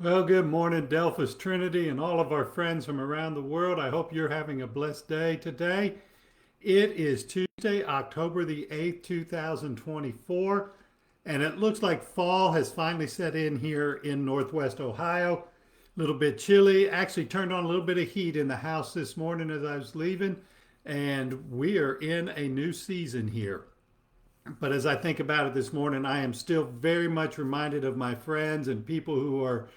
Well, good morning, Delphus Trinity, and all of our friends from around the world. I hope you're having a blessed day today. It is Tuesday, October the 8th, 2024, and it looks like fall has finally set in here in Northwest Ohio. A little bit chilly. Actually, turned on a little bit of heat in the house this morning as I was leaving, and we are in a new season here. But as I think about it this morning, I am still very much reminded of my friends and people who are,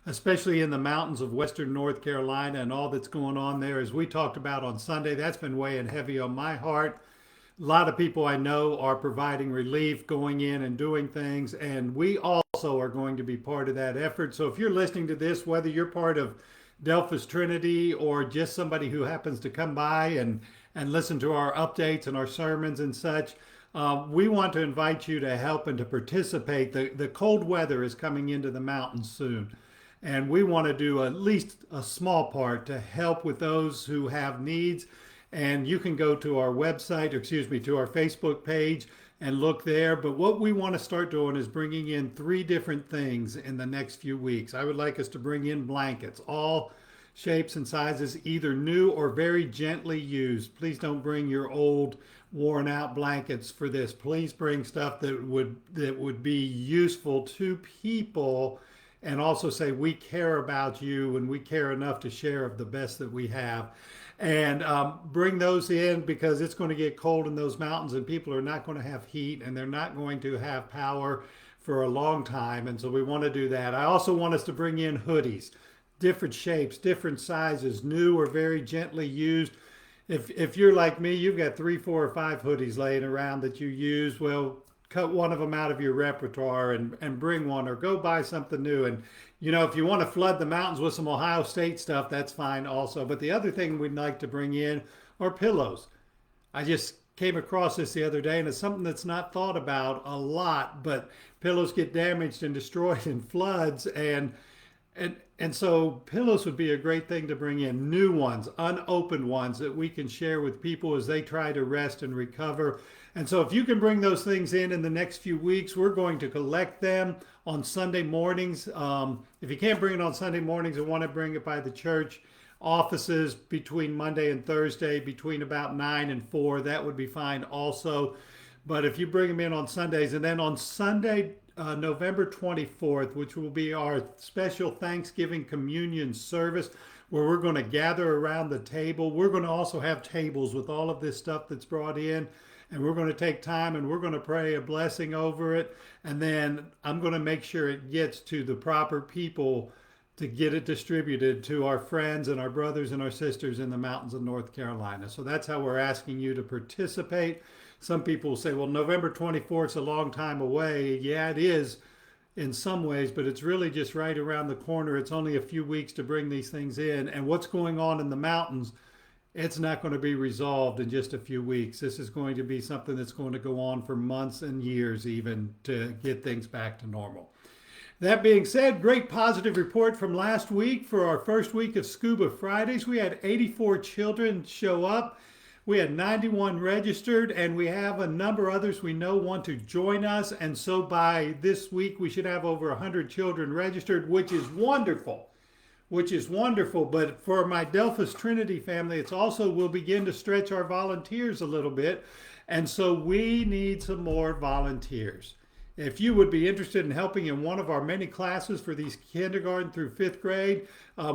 especially in the mountains of Western North Carolina and all that's going on there. As we talked about on Sunday, that's been weighing heavy on my heart. A lot of people I know are providing relief, going in and doing things, and we also are going to be part of that effort. So if you're listening to this, whether you're part of Delphus Trinity or just somebody who happens to come by and listen to our updates and our sermons and such, we want to invite you to help and to participate. The cold weather is coming into the mountains soon. And we want to do at least a small part to help with those who have needs. And you can go to our website, excuse me, to our Facebook page and look there. But what we want to start doing is bringing in three different things in the next few weeks. I would like us to bring in blankets, all shapes and sizes, either new or very gently used. Please don't bring your old worn out blankets for this. Please bring stuff that would be useful to people and also say we care about you and we care enough to share of the best that we have. And bring those in because it's going to get cold in those mountains and people are not going to have heat and they're not going to have power for a long time. And so we want to do that. I also want us to bring in hoodies, different shapes, different sizes, new or very gently used. If you're like me, you've got three, four, or five hoodies laying around that you use. Well, cut one of them out of your repertoire and bring one or go buy something new. And, if you want to flood the mountains with some Ohio State stuff, that's fine also. But the other thing we'd like to bring in are pillows. I just came across this the other day and it's something that's not thought about a lot, but pillows get damaged and destroyed in floods. And so pillows would be a great thing to bring in, new ones, unopened ones that we can share with people as they try to rest and recover. And so if you can bring those things in the next few weeks, we're going to collect them on Sunday mornings. If you can't bring it on Sunday mornings and want to bring it by the church offices between Monday and Thursday, between about 9 and 4, that would be fine also. But if you bring them in on Sundays, and then on Sunday, November 24th, which will be our special Thanksgiving communion service, where we're going to gather around the table. We're going to also have tables with all of this stuff that's brought in, and we're going to take time and we're going to pray a blessing over it. And then I'm going to make sure it gets to the proper people to get it distributed to our friends and our brothers and our sisters in the mountains of North Carolina. So that's how we're asking you to participate. Some people say, well, November 24th is a long time away. Yeah, it is in some ways, but it's really just right around the corner. It's only a few weeks to bring these things in. And what's going on in the mountains, it's not going to be resolved in just a few weeks. This is going to be something that's going to go on for months and years even to get things back to normal. That being said, great positive report from last week for our first week of Scuba Fridays. We had 84 children show up. We had 91 registered, and we have a number of others we know want to join us. And so by this week, we should have over 100 children registered, which is wonderful. Which is wonderful. But for my Delphus Trinity family, it's also we'll begin to stretch our volunteers a little bit. And so we need some more volunteers. If you would be interested in helping in one of our many classes for these kindergarten through fifth grade,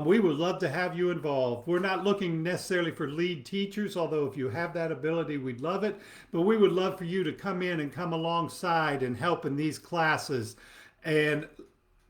we would love to have you involved. We're not looking necessarily for lead teachers, although if you have that ability, we'd love it. But we would love for you to come in and come alongside and help in these classes and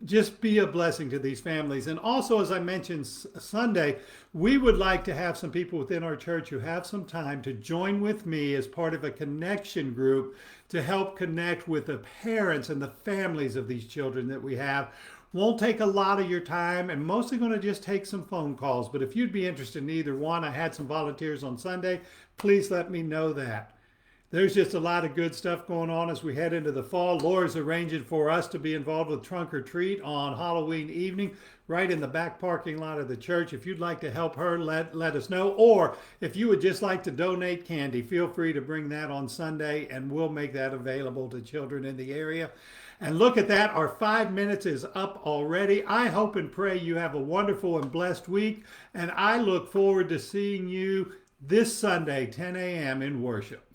just be a blessing to these families. And also, as I mentioned Sunday, we would like to have some people within our church who have some time to join with me as part of a connection group to help connect with the parents and the families of these children that we have. Won't take a lot of your time and mostly going to just take some phone calls. But if you'd be interested in either one, I had some volunteers on Sunday. Please let me know that. There's just a lot of good stuff going on as we head into the fall. Laura's arranging for us to be involved with Trunk or Treat on Halloween evening right in the back parking lot of the church. If you'd like to help her, let us know. Or if you would just like to donate candy, feel free to bring that on Sunday and we'll make that available to children in the area. And look at that, our 5 minutes is up already. I hope and pray you have a wonderful and blessed week. And I look forward to seeing you this Sunday, 10 a.m. in worship.